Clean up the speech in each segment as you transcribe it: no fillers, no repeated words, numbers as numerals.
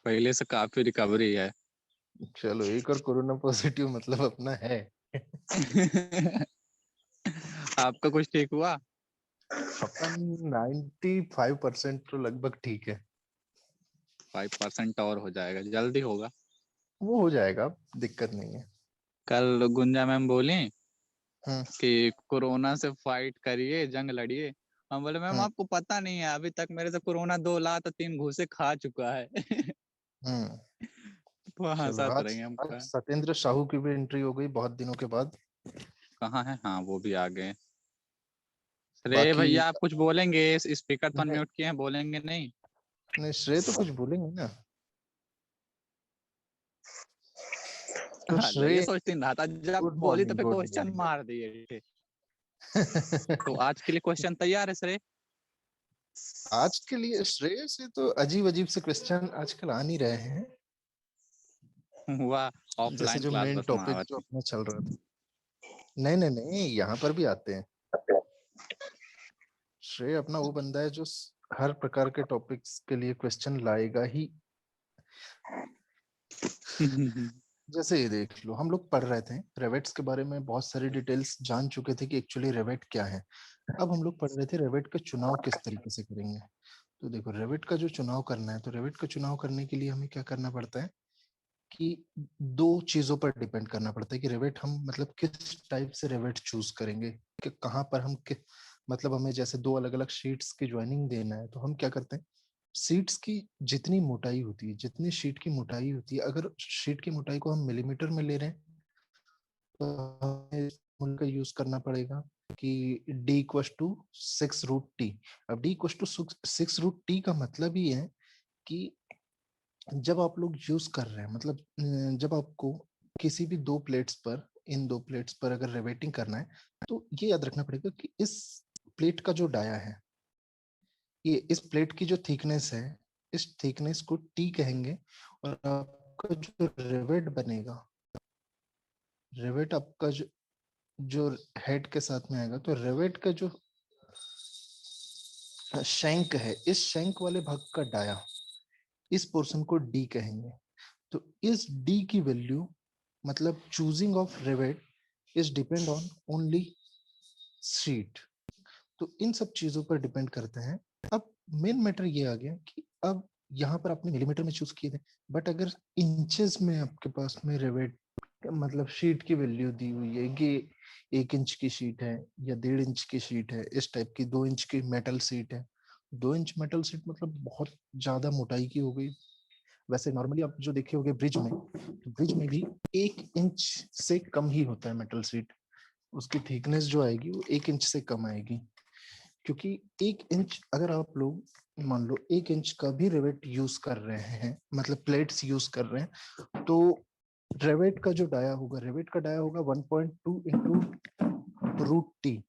पहले से काफी रिकवरी है। चलो, एक और कोरोना पॉजिटिव मतलब अपना है। आपका कुछ ठीक हुआ? अपन 95% तो लगभग ठीक है। 5% और हो जाएगा, जल्दी होगा। वो हो जाएगा, दिक्कत नहीं है। कल गुंजा मैम बोली हम्म कि कोरोना से फाइट करिए, जंग लड़िए। हम बोले मैम हम्म आपको पता नहीं है, अभी तक मेरे से कोरोना 2 लात 3 घूंसे खा चुका है। हम्म वो चलो, हंसत आज रही आज हमको। सत्येंद्र साहू की भी एंट्री हो गई बहुत दिनों के बाद। कहाँ है? हाँ वो भी आ गए। अरे बाकी भैया आप कुछ बोलेंगे? स्पीकर तो नहीं, अनम्यूट किए हैं, बोलेंगे नहीं? नहीं, श्रेय तो कुछ बोलेंगे ना। तो हाँ, ये श्रेय, सोचती रहा था, जब गुड बोली तो मॉर्निंग, फिर गुड क्वेश्चन मॉर्निंग। मार दिए। तो आज के लिए क्वेश्चन तैयार है श्रेय? आज के लिए श्रेय से तो अजीब अजीब से क्वेश्चन आजकल आ नहीं रहे हैं। हुआ। जैसे ऑफलाइन जो क्लास मेन बस टॉपिक जो महावत। अपना चल रहा था। नहीं नहीं नहीं, यहाँ पर भी आते हैं। श्रेय अपना वो बंदा है जो हर प्रकार के टॉपिक्स के लिए क्वेश्चन लाएगा ही। जैसे ये देख लो, हम लोग पढ़ रहे थे रेवेट्स के बारे में, बहुत सारी डिटेल्स जान चुके थे कि एक्चुअली रेवेट क्या है। अब हम लोग पढ़ रहे थे रेवेट का चुनाव किस तरीके से करेंगे। तो देखो, रेवेट का जो चुनाव करना है, तो रेवेट का चुनाव करने के लिए हमें क्या करना पड़ता है कि दो चीजों पर डिपेंड करना पड़ता है कि रेवेट हम मतलब किस टाइप से रेवेट चूज करेंगे, कि कहाँ पर हम मतलब हमें जैसे दो अलग अलग शीट्स की ज्वाइनिंग देना है, तो हम क्या करते हैं, शीट्स की जितनी मोटाई होती है, जितनी शीट की मोटाई होती है, अगर शीट की मोटाई को हम मिलीमीटर में ले रहे हैं तो हमें उनका यूज करना पड़ेगा कि डी इक्व टू 6√t। अब डी इक्व टू 6√t का मतलब ही है कि जब आप लोग यूज कर रहे हैं, मतलब जब आपको किसी भी दो प्लेट्स पर, इन दो प्लेट्स पर अगर रिवेटिंग करना है, तो ये याद रखना पड़ेगा कि इस प्लेट का जो डाया है, ये इस प्लेट की जो थिकनेस है, इस थिकनेस को टी कहेंगे। और आपका जो रिवेट बनेगा, रिवेट आपका जो जो हेड के साथ में आएगा, तो रिवेट का जो शैंक है, इस शैंक वाले भाग का डाया, इस पोर्शन को डी कहेंगे। तो इस डी की वैल्यू, मतलब choosing of rivet is depend on only sheet. तो इन सब चीजों पर डिपेंड करते हैं। अब मेन मैटर ये आ गया कि अब यहाँ पर आपने मिलीमीटर में चूज किए थे, बट अगर इंचेस में आपके पास में रिवेट मतलब शीट की वैल्यू दी हुई है कि 1 इंच की शीट है या 1.5 इंच की शीट है, इस टाइप की 2 इंच की मेटल शीट है। 2 इंच मेटल शीट मतलब बहुत ज्यादा मोटाई की हो गई। वैसे नॉर्मली आप जो देखे होंगे ब्रिज में, तो ब्रिज में भी 1 इंच से कम ही होता है मेटल शीट। उसकी थिकनेस जो आएगी वो 1 इंच से कम आएगी। क्योंकि 1 इंच, अगर आप लोग मान लो 1 इंच का भी रिवेट यूज कर रहे हैं, मतलब प्लेट्स यूज कर रहे हैं, तो रेवेट का जो डाया होगा, रेवेट का डाया होगा 1.2 इंटू रूट टी।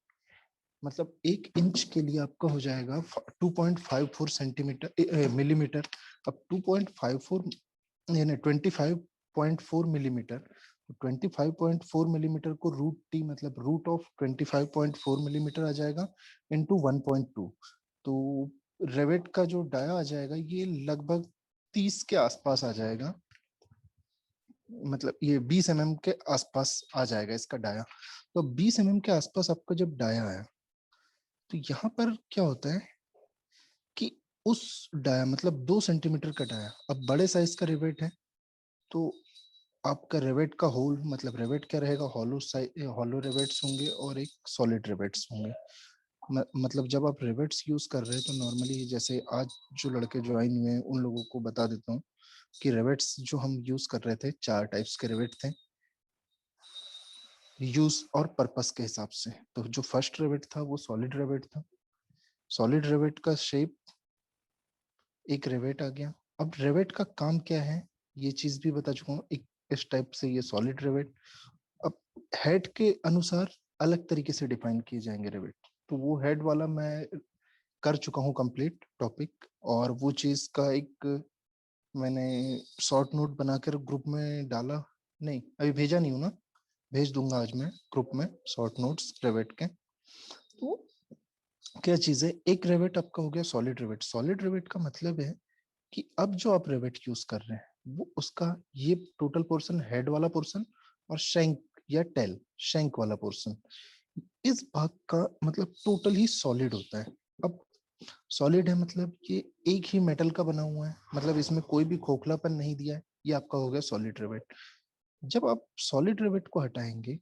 मतलब 1 इंच के लिए आपका हो जाएगा 2.54 सेंटीमीटर मिलीमीटर। अब 2.54 यानी 25.4 मिलीमीटर, 25.4 मिलीमीटर को रूट टी मतलब रूट ऑफ 25.4 मिलीमीटर आ जाएगा इंटू 1.2। तो रेवेट का जो डाया आ जाएगा ये लगभग 30 के आसपास आ जाएगा। मतलब ये 20 mm के आसपास आ जाएगा इसका डाया। तो 20 mm के आसपास आपका जब डाया है, तो यहाँ पर क्या होता है कि उस डाया मतलब 2 सेंटीमीटर का डाया, अब बड़े साइज का रिवेट है, तो आपका रिवेट का होल मतलब रिवेट क्या रहेगा, हॉलो रिवेट्स होंगे और एक सॉलिड रिवेट्स होंगे। मतलब जब आप रिवेट्स यूज कर रहे हैं, तो नॉर्मली जैसे आज जो लड़के ज्वाइन हुए हैं उन लोगों को बता देता हूँ कि रिवेट्स जो हम यूज कर रहे थे, 4 टाइप्स के रिवेट थे यूज और पर्पस के हिसाब से। तो जो फर्स्ट रिवेट था वो सॉलिड रिवेट था। सॉलिड रिवेट का शेप एक रिवेट आ गया। अब रिवेट का काम क्या है, ये चीज भी बता चुका हूँ। एक इस टाइप से ये सॉलिड रिवेट। अब हेड के अनुसार अलग तरीके से डिफाइन किए जाएंगे रिवेट, तो वो हेड वाला मैं कर चुका हूँ कंप्लीट टॉपिक। और वो चीज का एक मैंने शॉर्ट नोट बनाकर ग्रुप में डाला। नहीं, अभी भेजा नहीं हूँ ना, भेज दूंगा आज मैं ग्रुप में शॉर्ट नोट्स रिवेट के। तो क्या चीज है, एक रिवेट आपका हो गया सॉलिड रिवेट। सॉलिड रिवेट का मतलब है कि अब जो आप रिवेट यूज कर रहे हैं वो उसका ये टोटल पोर्शन, हेड वाला पोर्शन और शैंक या टेल, शैंक वाला पोर्शन, इस भाग का मतलब टोटल ही सॉलिड होता है। अब सॉलिड है मतलब ये एक ही मेटल का बना हुआ है, मतलब इसमें कोई भी खोखलापन नहीं दिया है, ये आपका हो गया सॉलिड रिवेट। जब आप सॉलिड रिवेट को हटाएंगे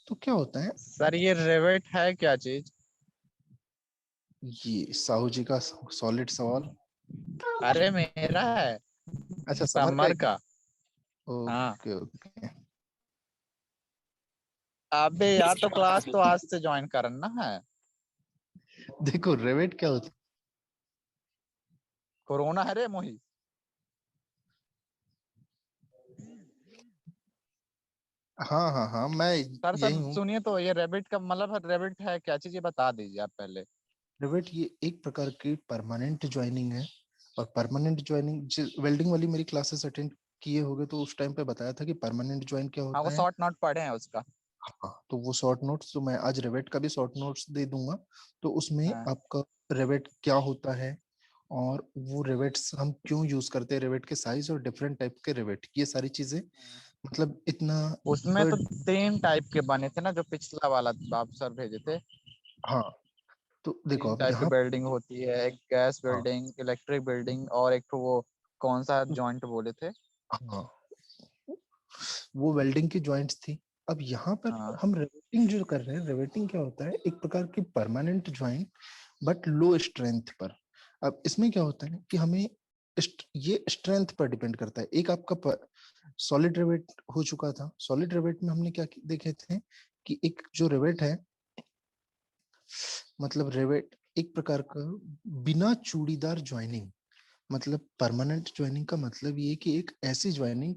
तो क्या होता है, सर ये रिवेट है क्या चीज? ये साहू जी का सॉलिड सवाल। अरे मेरा है, अच्छा, समर का है समर क्या? का। हाँ। Okay okay. अबे यार तो क्लास तो आज से ज्वाइन करना है। देखो रिवेट क्या होता कोरोना है रे मोही। है, हाँ हाँ हाँ, मैं सर यही सर हूँ। सुनिए तो, ये रेबिट का मतलब रेबिट है क्या चीज, ये बता दीजिए आप पहले। रिवेट ये एक प्रकार की परमानेंट ज्वाइनिंग है। और परमानेंट ज्वाइनिंग, वेल्डिंग वाली मेरी क्लासेस अटेंड किए होगे तो उस टाइम पे बताया था कि परमानेंट ज्वाइन क्या हाँ वो होता है। शॉर्ट नोट पढ़े हैं उसका। हाँ, तो वो शॉर्ट नोट्स तो मैं आज रिवेट का भी शॉर्ट नोट्स दे दूंगा। तो उसमें हाँ। आपका रिवेट क्या होता है, और वो रिवेट्स हम क्यों यूज करते हैं, रिवेट के साइज और डिफरेंट टाइप के रिवेट, ये सारी चीजें, मतलब इतना उसमें तो पर। 3 टाइप के बने थे ना, जो पिछला वाला आप सर भेजे थे। हाँ, तो देखो तीन अब टाइप की यहाँ, वेल्डिंग होती है, एक गैस हाँ वेल्डिंग, इलेक्ट्रिक वेल्डिंग, और एक तो वो कौन सा जॉइंट बोले थे? हाँ, वो वेल्डिंग की जॉइंट्स थी। अब यहाँ पर हाँ। हम रिवेटिंग जो कर रहे हैं, रिवेटिंग क्या होता है, एक प्रकार की permanent joint but low strength पर। अब इसमें क्या होता है कि हमें ये स्ट्रेंथ पर डिपेंड करता है। एक आपका सॉलिड रिवेट हो चुका था, सॉलिड रिवेट में हमने क्या देखे थे कि एक जो रिवेट है, मतलब रिवेट एक प्रकार का बिना चूड़ीदार ज्वाइनिंग, मतलब परमानेंट ज्वाइनिंग का मतलब ये कि एक ऐसी ज्वाइनिंग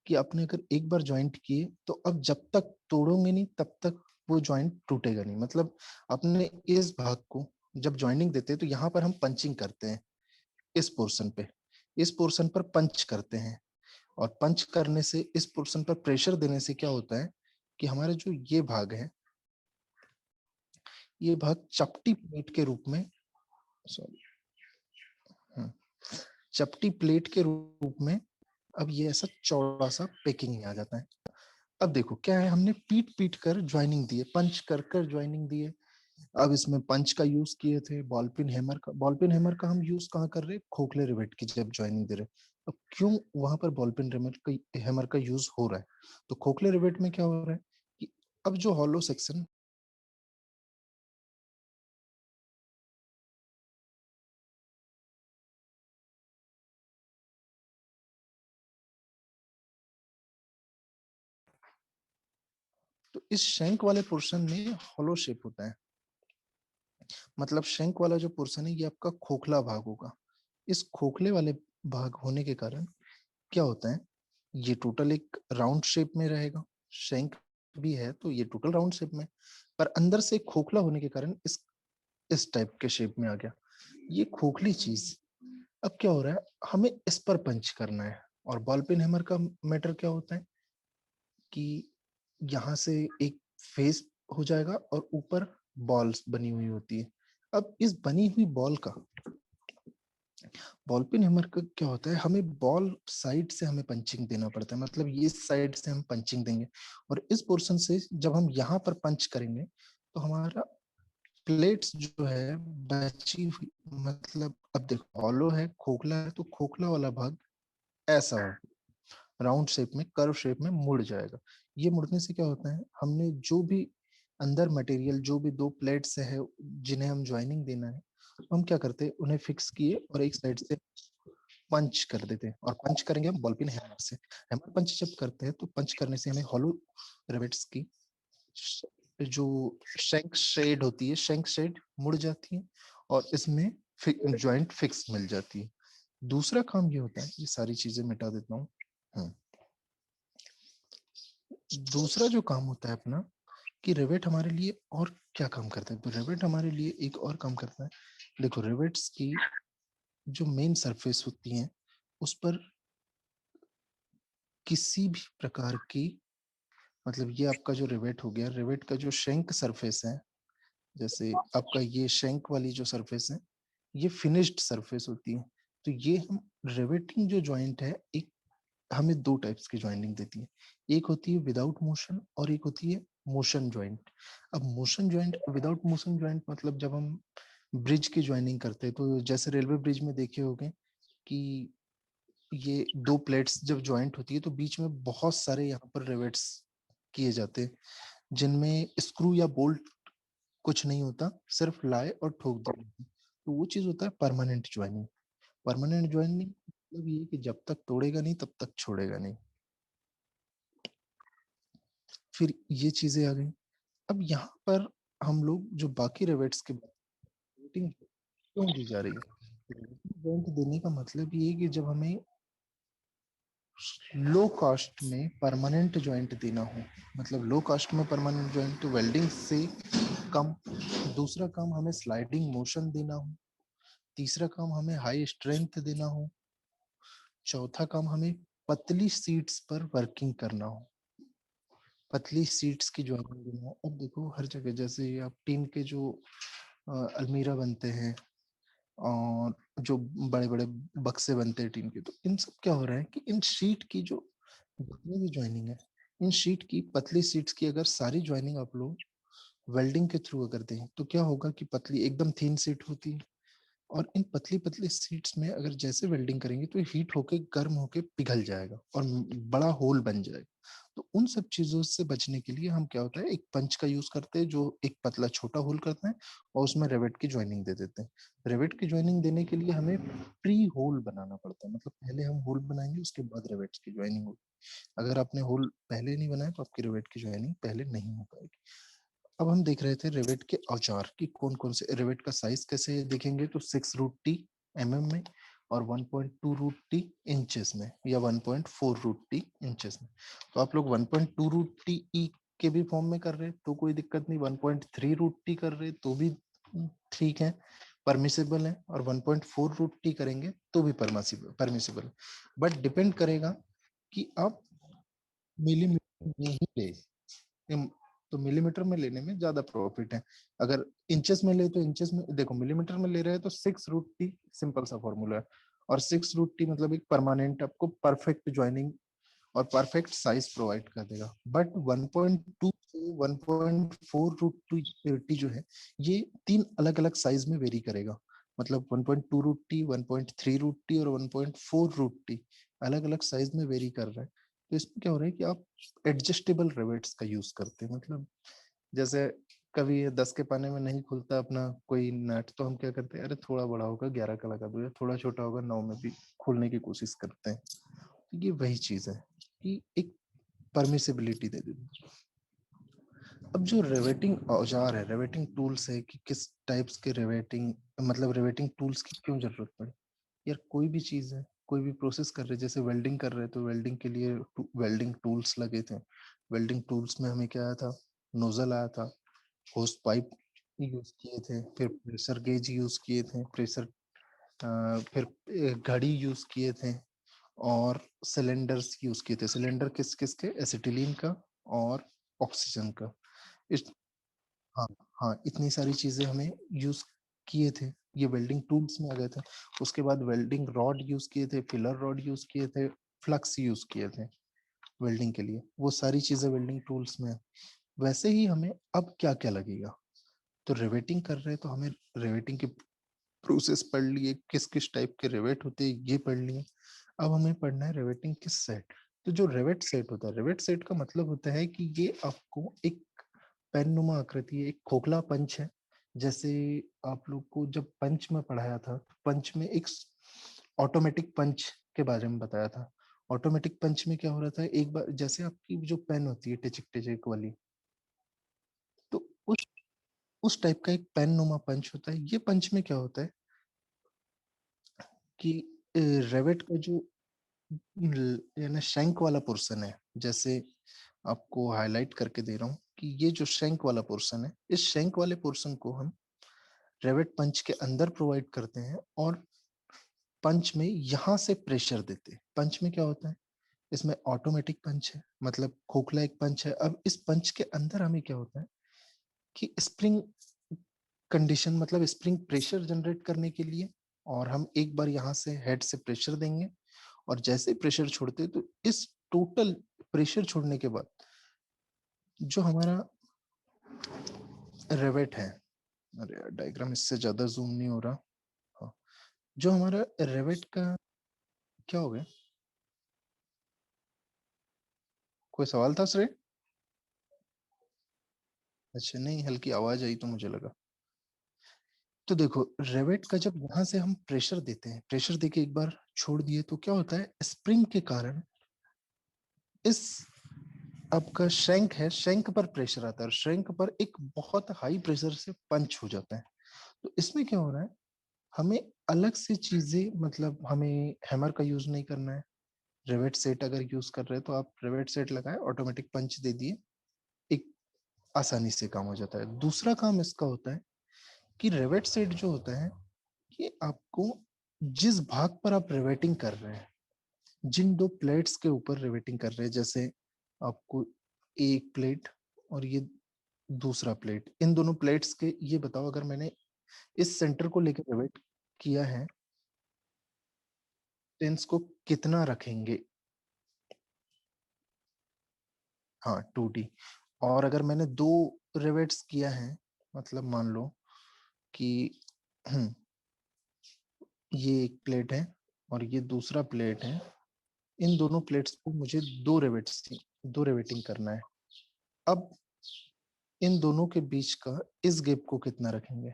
कि आपने अगर एक बार ज्वाइंट किए तो अब जब तक तोड़ोगे नहीं तब तक वो ज्वाइंट टूटेगा नहीं। मतलब अपने इस भाग को जब ज्वाइनिंग देते हैं तो यहाँ पर हम पंचिंग करते हैं, इस पोर्शन पे, इस पोर्शन पर पंच करते हैं। और पंच करने से, इस पोर्शन पर प्रेशर देने से क्या होता है कि हमारा जो ये भाग है, ये भाग चपटी प्लेट के रूप में, सॉरी, चपटी प्लेट के रूप में अब ये ऐसा चौड़ा सा पैकिंग में आ जाता है। अब देखो क्या है, हमने पीट पीट कर ज्वाइनिंग दी है, पंच कर कर ज्वाइनिंग दी है। अब इसमें पंच का यूज किए थे, बॉल पिन हैमर का, बॉल पिन हैमर का हम यूज कहाँ कर रहे हैं, खोखले रिवेट की जब ज्वाइनिंग दे रहे हैं। अब क्यों वहां पर बॉल पिन हैमर का यूज हो रहा है, तो खोखले रिवेट में क्या हो रहा है कि अब जो हॉलो सेक्शन, तो इस शैंक वाले पोर्शन में हॉलो शेप होता है। मतलब शंक वाला जो पोर्शन है ये आपका खोखला भाग होगा। इस खोखले वाले भाग होने के कारण क्या होता है, ये टोटल एक राउंड शेप में रहेगा। शंक भी है तो ये टोटल राउंड शेप में, पर अंदर से खोखला होने के कारण इस टाइप के शेप में आ गया ये खोखली चीज। अब क्या हो रहा है, हमें इस पर पंच करना है। और बॉल पेन हैमर का मैटर क्या होता है कि यहाँ से एक फेस हो जाएगा और ऊपर बॉल्स बनी हुई होती है। अब इस बनी हुई बॉल का, बॉल पिन हैमर का क्या होता है, हमें बॉल साइड से हमें पंचिंग देना पड़ता है, मतलब ये साइड से हम पंचिंग देंगे। और इस पोर्शन से जब हम यहाँ पर पंच करेंगे तो हमारा प्लेट्स जो है बची हुई, मतलब अब देखो हॉलो है, खोखला है, तो खोखला वाला भाग ऐसा हो, राउंड शेप में, कर्व शेप में मुड़ जाएगा। ये मुड़ने से क्या होता है, हमने जो भी अंदर मटेरियल, जो भी दो प्लेट्स है जिन्हें हम ज्वाइनिंग देना है, तो हम क्या करते हैं, उन्हें फिक्स किए और एक साइड से पंच कर देते हैं। और पंच करेंगे हम बॉल पिन हैमर से। हैमर पंच जब करते हैं तो पंच करने से हमें हॉलो रिवेट्स की जो शैंक शेड होती है, शैंक शेड मुड़ जाती है और इसमें ज्वाइंट फिक्स मिल जाती है। दूसरा काम ये होता है, ये सारी चीजें मिटा देता हूँ। दूसरा जो काम होता है अपना, कि रिवेट हमारे लिए और क्या काम करता है, तो रिवेट हमारे लिए एक और काम करता है। देखो रिवेट्स की जो मेन सरफेस होती है उस पर किसी भी प्रकार की, मतलब ये आपका जो रिवेट हो गया, रिवेट का जो शैंक सरफेस है, जैसे आपका ये शैंक वाली जो सरफेस है, ये फिनिश्ड सरफेस होती है। तो ये हम रिवेटिंग जो जॉइंट है, एक हमें दो टाइप्स की ज्वाइनिंग देती है। एक होती है विदाउट मोशन और एक होती है मोशन ज्वाइंट। अब motion joint, without motion joint मतलब जब हम ब्रिज की ज्वाइनिंग करते हैं, तो जैसे रेलवे ब्रिज में देखे होंगे कि ये दो प्लेट्स जब ज्वाइंट होती है तो बीच में बहुत सारे यहाँ पर रिवेट्स किए जाते हैं, जिनमें स्क्रू या बोल्ट कुछ नहीं होता, सिर्फ लाए और ठोक दिया जाता है। तो वो चीज होता है परमानेंट ज्वाइनिंग। परमानेंट ज्वाइनिंग मतलब ये कि जब तक तोड़ेगा नहीं तब तक छोड़ेगा नहीं। फिर ये चीजें आ गई। अब यहाँ पर हम लोग जो बाकी रिवेट्स की रेटिंग क्यों दी जा रही है, रेंट देने का मतलब ये है कि जब हमें लो कॉस्ट में परमानेंट जॉइंट देना हो, मतलब लो कॉस्ट में परमानेंट जॉइंट तो वेल्डिंग से कम, दूसरा काम हमें स्लाइडिंग मोशन देना हो, तीसरा काम हमें हाई स्ट्रेंथ देना हो, चौथा काम हमें पतली सीट्स पर वर्किंग करना हो, पतली सीट्स की ज्वाइनिंग देना हो। अब देखो हर जगह जैसे आप टीम के जो अलमीरा बनते हैं और जो बड़े बड़े बक्से बनते हैं टीम के, तो इन सब क्या हो रहा है कि इन शीट की जो जितनी भी ज्वाइनिंग है, इन शीट की पतली शीट्स की अगर सारी ज्वाइनिंग आप लोग वेल्डिंग के थ्रू अगर दें तो क्या होगा कि पतली एकदम थीन शीट होती है, और इन पतली पतली शीट्स में अगर जैसे वेल्डिंग करेंगे तो हीट होके गर्म होके पिघल जाएगा और बड़ा होल बन जाएगा। तो उन सब चीजों से बचने के लिए हम क्या होता है, एक पंच का यूज करते हैं जो एक पतला छोटा होल करते हैं और उसमें रेवेट की ज्वाइनिंग दे देते हैं। रेवेट की ज्वाइनिंग देने के लिए हमें प्री होल बनाना पड़ता है, मतलब पहले हम होल बनाएंगे उसके बाद रेवेट की ज्वाइनिंग होगी। अगर आपने होल पहले नहीं बनाया तो आपकी रिवेट की ज्वाइनिंग पहले नहीं हो पाएगी। अब हम देख रहे थे रिवेट के औजार की कौन कौन से, रिवेट का साइज कैसे देखेंगे तो 6 रूट टी mm में और 1.2 रूट टी इंचेस में या 1.4 रूट टी इंचेस में। तो आप लोग 1.2 रूट टी ई के भी फॉर्म में कर रहे तो कोई दिक्कत नहीं, 1.3 रूट टी कर रहे तो भी ठीक है, परमिसेबल है, और 1.4 रूट टी करेंगे तो भी परमिसेबल है। बट डिपेंड करेगा कि आप मिलीमीटर में ही ले, तो मिलीमीटर में लेने में ज्यादा प्रॉफिट है। अगर इंचेस में ले तो इंचेस में देखो, मिलीमीटर में ले रहे हैं तो 6 रूट टी सिंपल सा फॉर्मूला है, और 6 रूट टी मतलब एक परमानेंट आपको परफेक्ट ज्वाइनिंग और परफेक्ट साइज प्रोवाइड कर देगा। बट 1.2 से 1.4 रूट टी जो है, ये तीन अलग अलग साइज में वेरी करेगा। मतलब 1.2 रूट टी, 1.3 रूट टी और 1.4 रूट टी अलग अलग साइज में वेरी कर रहा है। तो इसमें क्या हो रहा है कि आप एडजस्टेबल रिवेट्स का यूज करते हैं, मतलब जैसे कभी ये 10 के पाने में नहीं खुलता अपना कोई नट, तो हम क्या करते हैं, अरे थोड़ा बड़ा होगा 11 का लगा दो, या थोड़ा छोटा होगा 9 में भी खोलने की कोशिश करते हैं। तो ये वही चीज है कि एक परमिसिबिलिटी दे देती। अब जो रिवेटिंग औजार है, रिवेटिंग टूल्स है कि किस टाइप्स के रिवेटिंग, मतलब रिवेटिंग टूल्स की क्यों जरूरत पड़े। यार कोई भी चीज है, कोई भी प्रोसेस कर रहे हैं, जैसे वेल्डिंग कर रहे हैं तो वेल्डिंग के लिए वेल्डिंग टूल्स लगे थे। वेल्डिंग टूल्स में हमें क्या आया था, नोजल आया था, होस पाइप यूज किए थे, फिर प्रेशर गेज यूज किए थे, फिर घड़ी यूज किए थे, और सिलेंडर्स यूज किए थे। सिलेंडर किस किस के, एसिटिलीन का और ऑक्सीजन का। इस हाँ, हाँ इतनी सारी चीजें हमें यूज किए थे, ये वेल्डिंग टूल्स में आ गए थे। उसके बाद वेल्डिंग रॉड यूज किए थे, फिलर रॉड यूज किए थे, फ्लक्स यूज किए थे वेल्डिंग के लिए, वो सारी चीजें वेल्डिंग टूल्स में है। वैसे ही हमें अब क्या क्या लगेगा, तो रिवेटिंग कर रहे हैं तो हमें रिवेटिंग की प्रोसेस पढ़ लिए, किस किस टाइप के रिवेट होते हैं ये पढ़ लिए। अब हमें पढ़ना है रिवेटिंग किस सेट। तो जो रिवेट सेट होता है, रिवेट सेट का मतलब होता है कि ये आपको एक पेन नुमा आकृति है, एक खोखला पंच है। जैसे आप लोग को जब पंच में पढ़ाया था, तो पंच में एक ऑटोमेटिक पंच के बारे में बताया था। ऑटोमेटिक पंच में क्या हो रहा था, एक बार जैसे आपकी जो पेन होती है टिचिक टिचिक वाली, तो उस टाइप का एक पेन नुमा पंच होता है। ये पंच में क्या होता है कि रेवेट का जो यानी शैंक वाला पोर्शन है, जैसे आपको हाईलाइट करके दे रहा हूँ कि ये जो शैंक वाला पोर्शन है, इस शैंक वाले पोर्शन को हम रेवेट पंच के अंदर प्रोवाइड करते हैं, और पंच में यहां से प्रेशर देते हैं। पंच में क्या होता है, इसमें ऑटोमेटिक पंच है, मतलब खोखला एक पंच है। अब इस पंच के अंदर हमें क्या होता है कि स्प्रिंग कंडीशन, मतलब स्प्रिंग प्रेशर जनरेट करने के लिए और हम एक बार यहाँ से हेड से प्रेशर देंगे, और जैसे प्रेशर छोड़ते तो इस टोटल प्रेशर छोड़ने के बाद जो हमारा रेवेट है, अरे डायग्राम इससे ज्यादा जूम नहीं हो रहा, हाँ, जो हमारा रेवेट का क्या हो गया, कोई सवाल था श्रेय? अच्छा नहीं, हल्की आवाज आई तो मुझे लगा। तो देखो रेवेट का जब यहां से हम प्रेशर देते हैं, प्रेशर देके एक बार छोड़ दिए तो क्या होता है, स्प्रिंग के कारण इस आपका शैंक है, शैंक पर प्रेशर आता है और शैंक पर एक बहुत हाई प्रेशर से पंच हो जाता है। तो इसमें क्या हो रहा है, हमें अलग से चीजें, मतलब हमें हैमर का यूज नहीं करना है। रिवेट सेट अगर यूज कर रहे हैं तो आप रिवेट सेट लगाए, ऑटोमेटिक पंच दे दिए, एक आसानी से काम हो जाता है। दूसरा काम इसका होता है कि रिवेट सेट जो होता है, कि आपको जिस भाग पर आप रिवेटिंग कर रहे हैं, जिन दो प्लेट्स के ऊपर रिवेटिंग कर रहे हैं, जैसे आपको एक प्लेट और ये दूसरा प्लेट, इन दोनों प्लेट्स के ये बताओ, अगर मैंने इस सेंटर को लेकर रिवेट किया है, टेंस को कितना रखेंगे, हाँ 2D। और अगर मैंने दो रिवेट्स किया है, मतलब मान लो कि ये एक प्लेट है और ये दूसरा प्लेट है, इन दोनों प्लेट्स को मुझे दो रिवेटिंग करना है। अब इन दोनों के बीच का इस गैप को कितना रखेंगे,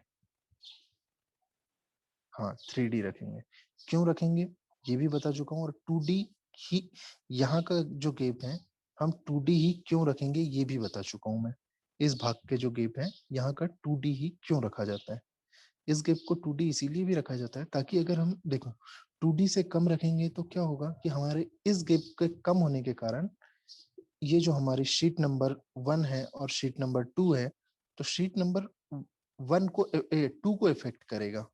हाँ 3D रखेंगे। क्यों रखेंगे ये भी बता चुका हूँ, और 2D ही यहाँ का जो गैप है, हम 2D ही क्यों रखेंगे ये भी बता चुका हूँ मैं। इस भाग के जो गैप है यहाँ का 2D ही क्यों रखा जाता है, इस गैप को 2D इसीलिए भी रखा जाता है ताकि अगर हम देखो 2D से कम रखेंगे तो क्या होगा कि हमारे इस गैप के कम होने के कारण ये जो हमारी शीट नंबर 1 है और शीट नंबर 2 है, तो शीट नंबर 1 को 2 को इफेक्ट करेगा।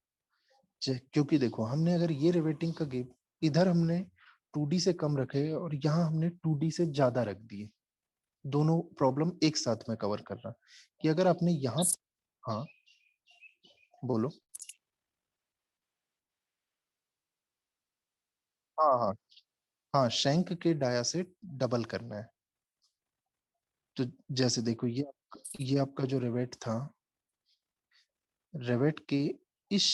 क्योंकि देखो हमने अगर ये रिवेटिंग का गैप इधर हमने 2D से कम रखे और यहाँ हमने 2D से ज्यादा रख दिए, दोनों प्रॉब्लम एक साथ में कवर कर रहा, कि अगर आपने यहाँ, हाँ बोलो, हाँ हाँ, हाँ शैंक के डाया से डबल करना है। तो जैसे देखो ये आपका जो रिवेट था, रिवेट के इस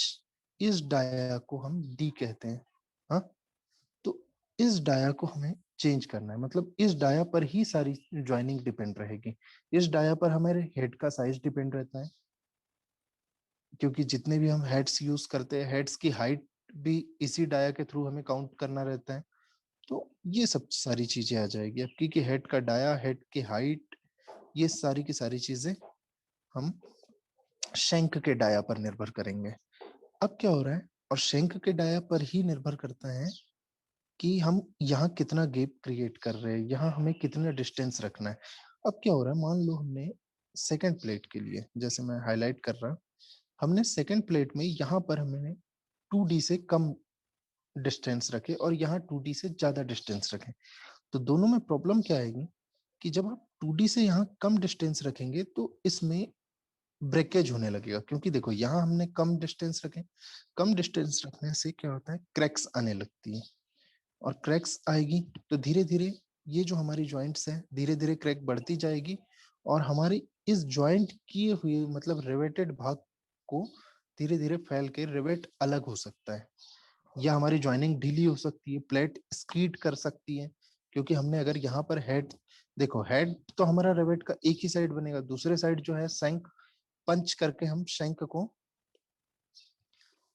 इस डाया को हम डी कहते हैं, हाँ। तो इस डाया को हमें चेंज करना है, मतलब इस डाया पर ही सारी ज्वाइनिंग डिपेंड रहेगी। इस डाया पर हमारे हेड का साइज डिपेंड रहता है, क्योंकि जितने भी हम हेड्स यूज करते हैं, हेड्स की हाइट भी इसी डाया के थ्रू हमें काउंट करना रहता है। तो ये सब सारी चीजें आ जाएगी आपकी, कि हेड का डाया, हेड की हाइट, ये सारी की सारी चीजें हम शंक के डाया पर निर्भर करेंगे। अब क्या हो रहा है, और शंक के डाया पर ही निर्भर करता है कि हम यहाँ कितना गैप क्रिएट कर रहे हैं, यहाँ हमें कितना डिस्टेंस रखना है। अब क्या हो रहा है, मान लो हमने सेकंड प्लेट के लिए, जैसे मैं हाईलाइट कर रहा, हमने सेकंड प्लेट में यहाँ पर हमने 2D से कम डिस्टेंस रखे और यहाँ 2D से ज्यादा डिस्टेंस रखे। तो दोनों में प्रॉब्लम क्या आएगी, कि जब आप 2D से यहाँ कम डिस्टेंस रखेंगे तो इसमें ब्रेकेज होने लगेगा, क्योंकि देखो यहाँ हमने कम डिस्टेंस रखे, कम डिस्टेंस रखने से क्या होता है, क्रैक्स आने लगती है, और क्रैक्स आएगी तो धीरे धीरे ये जो हमारी जॉइंट्स है, धीरे धीरे क्रैक बढ़ती जाएगी, और हमारी इस जॉइंट किए हुए मतलब रिवेटेड भाग को धीरे धीरे फैल के रिवेट अलग हो सकता है, या हमारी ज्वाइनिंग ढीली हो सकती है, प्लेट स्कीड कर सकती है। क्योंकि हमने अगर यहाँ पर हेड, देखो हेड तो हमारा रिवेट का एक ही साइड बनेगा, दूसरे साइड जो है शंक पंच करके हम शंक को,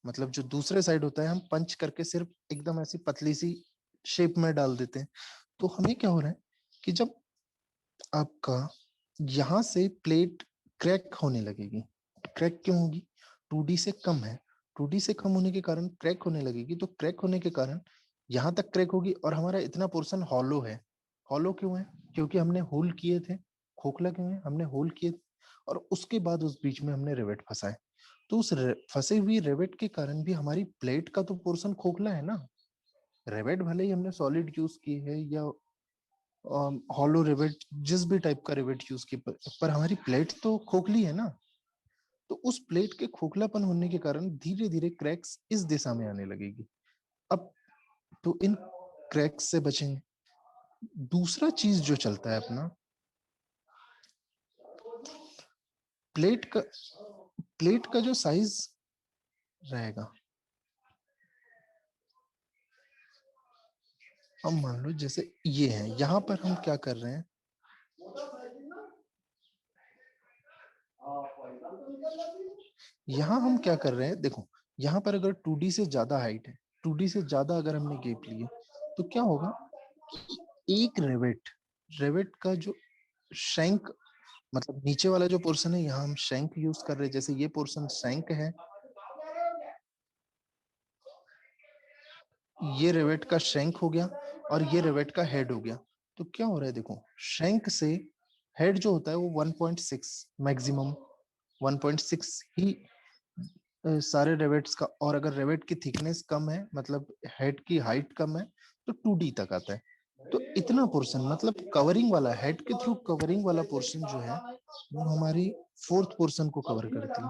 मतलब जो दूसरे साइड होता है हम पंच करके सिर्फ एकदम ऐसी पतली सी शेप में डाल देते हैं। तो हमें क्या हो रहा है कि जब आपका यहाँ से प्लेट क्रैक होने लगेगी, क्रैक क्यों होगी, 2D से कम है, 2D से कम होने के कारण क्रैक होने लगेगी, तो क्रैक होने के कारण यहाँ तक क्रैक होगी, और हमारा इतना पोर्शन हॉलो है। हॉलो क्यों है, क्योंकि हमने होल किए थे। खोखला क्यों है, हमने होल किए और उसके बाद उस बीच में हमने रिवेट फंसाए। तो उस फंसे हुई रिवेट के कारण भी हमारी प्लेट का तो पोर्शन खोखला है ना। रिवेट भले ही हमने सॉलिड यूज की है या हॉलो रिवेट, जिस भी टाइप का रिवेट यूज की, पर हमारी प्लेट तो खोखली है ना। तो उस प्लेट के खोखलापन होने के कारण धीरे धीरे क्रैक्स इस दिशा में आने लगेगी। अब तो इन क्रैक्स से बचेंगे। दूसरा चीज जो चलता है अपना, प्लेट का जो साइज रहेगा, अब मान लो जैसे ये है, यहां पर हम क्या कर रहे हैं, यहां हम क्या कर रहे हैं, देखो यहां पर अगर 2D से ज्यादा हाइट है, 2D से ज्यादा अगर हमने गैप लिए, तो क्या होगा कि एक रेवेट का जो शैंक, मतलब नीचे वाला जो पोर्शन है, यहाँ हम शैंक यूज कर रहे हैं, जैसे ये पोर्शन शैंक है, ये रेवेट का शैंक हो गया और ये रेवेट का हेड हो गया। तो क्या हो रहा है, देखो शैंक से हेड जो होता है वो 1.6 मैक्सिमम 1.6 ही सारे रेवेट्स का, और अगर रेवेट की थिकनेस कम है, मतलब हेड की हाइट कम है, तो 2D तक आता है। तो इतना पोर्शन, मतलब कवरिंग वाला, हेड के थ्रू कवरिंग वाला पोर्शन जो है वो हमारी फोर्थ पोर्शन को कवर करती है।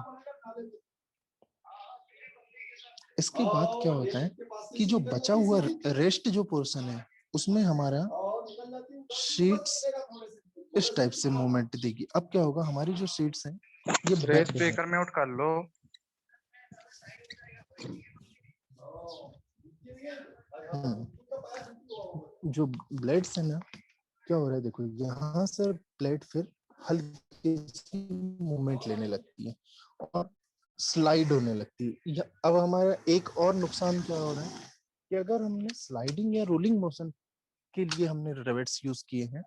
इसके बाद क्या होता है कि जो बचा हुआ रेस्ट जो पोर्शन है, उसमें हमारा शीट्स इस टाइप से मूवमेंट देगी। अब क्या होगा, हमारी जो शीट्स हैं ये रे बेंड स्पीकर म्यूट कर लो। जो ब्लेड्स है ना, क्या हो रहा है, देखो यहाँ से प्लेट फिर हल्की सी मूवमेंट लेने लगती है और स्लाइड होने लगती है। अब हमारा एक और नुकसान क्या हो रहा है कि अगर हमने स्लाइडिंग या रोलिंग मोशन के लिए हमने रिवेट्स यूज किए हैं,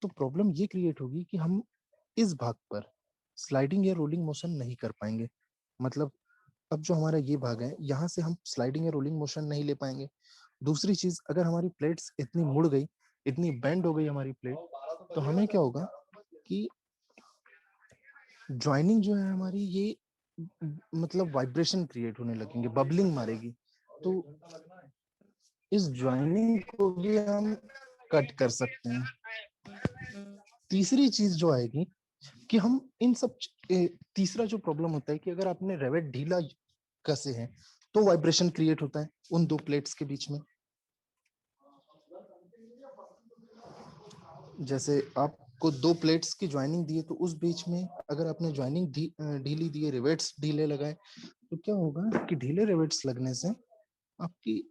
तो प्रॉब्लम ये क्रिएट होगी कि हम इस भाग पर स्लाइडिंग या रोलिंग मोशन नहीं कर पाएंगे। मतलब अब जो हमारा ये भाग है, यहाँ से हम स्लाइडिंग या रोलिंग मोशन नहीं ले पाएंगे। दूसरी चीज, अगर हमारी प्लेट्स इतनी मुड़ गई, इतनी बेंड हो गई हमारी प्लेट, तो हमें क्या होगा कि ज्वाइनिंग जो है हमारी, ये मतलब वाइब्रेशन क्रिएट होने लगेंगे, बबलिंग मारेगी। तो इस ज्वाइनिंग को भी हम कट कर सकते हैं। तीसरी चीज जो आएगी कि हम इन सब तीसरा जो प्रॉब्लम होता है कि अगर आपने रेवेट ढीला कसे हैं, तो वाइब्रेशन क्रिएट होता है उन दो प्लेट्स के बीच में। जैसे आपको दो प्लेट्स की ज्वाइनिंग दी है, तो उस बीच में अगर आपने ज्वाइनिंग ढीली दी है, रिवेट्स ढीले लगाए, तो क्या होगा कि ढीले रिवेट्स लगने से आपकी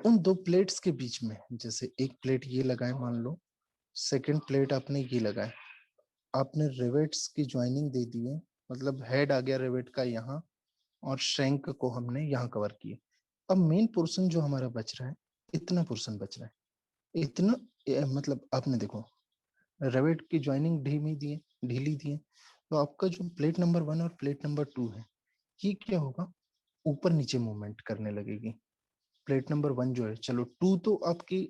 उन दो प्लेट्स के बीच में, जैसे एक प्लेट ये लगाए मान लो, सेकंड प्लेट आपने ये लगाए, आपने रिवेट्स की ज्वाइनिंग दे दी है, मतलब हेड आ गया रिवेट का यहाँ, और शैंक को हमने यहाँ कवर किया। अब मेन पोर्शन जो हमारा बच रहा है, इतना पोर्शन बच रहा है, इतना मतलब आपने देखो रेवेट की ज्वाइनिंग ढीली दी है, तो आपका जो प्लेट नंबर 1 और प्लेट नंबर 2 है, ये क्या होगा, ऊपर नीचे मूवमेंट करने लगेगी। प्लेट नंबर 1 जो है, चलो 2 तो आपकी